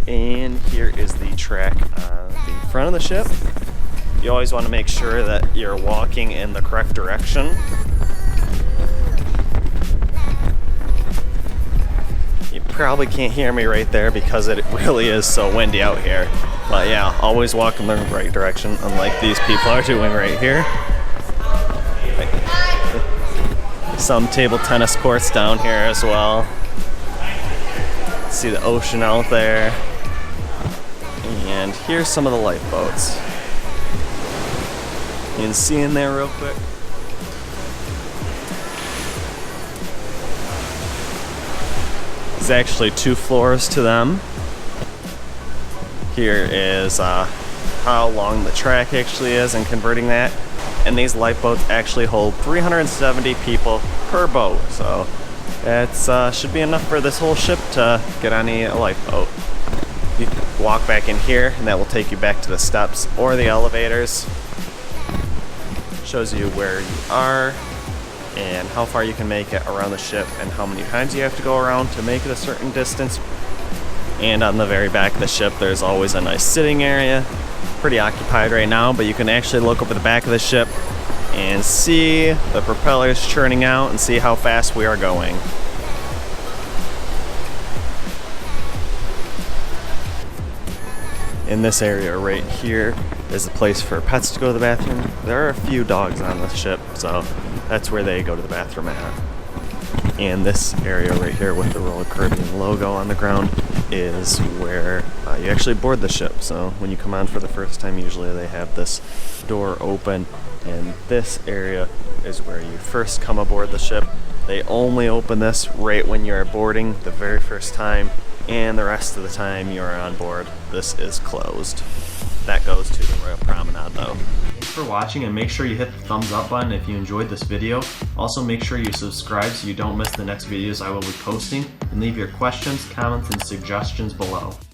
And here is the track on the front of the ship. You always want to make sure that you're walking in the correct direction. You probably can't hear me right there because it really is so windy out here. But yeah, always walk in the right direction, unlike these people are doing right here. Some table tennis courts down here as well. See the ocean out there. And here's some of the lifeboats. You can see in there real quick. There's actually 2 floors to them. Here is how long the track actually is and converting that. And these lifeboats actually hold 370 people per boat. So that should be enough for this whole ship to get on a lifeboat. You can walk back in here and that will take you back to the steps or the elevators. Shows you where you are and how far you can make it around the ship and how many times you have to go around to make it a certain distance. And on the very back of the ship there's always a nice sitting area. Pretty occupied right now, but you can actually look over the back of the ship and see the propellers churning out and see how fast we are going. In this area right here is a place for pets to go to the bathroom. There are a few dogs on the ship, so that's where they go to the bathroom at. And this area right here with the Royal Caribbean logo on the ground is where you actually board the ship. So when you come on for the first time, usually they have this door open, and this area is where you first come aboard the ship. They only open this right when you are boarding the very first time, and the rest of the time you're on board, this is closed. That goes to the Royal Promenade though. Thanks for watching, and make sure you hit the thumbs up button if you enjoyed this video. Also make sure you subscribe so you don't miss the next videos I will be posting, and leave your questions, comments, and suggestions below.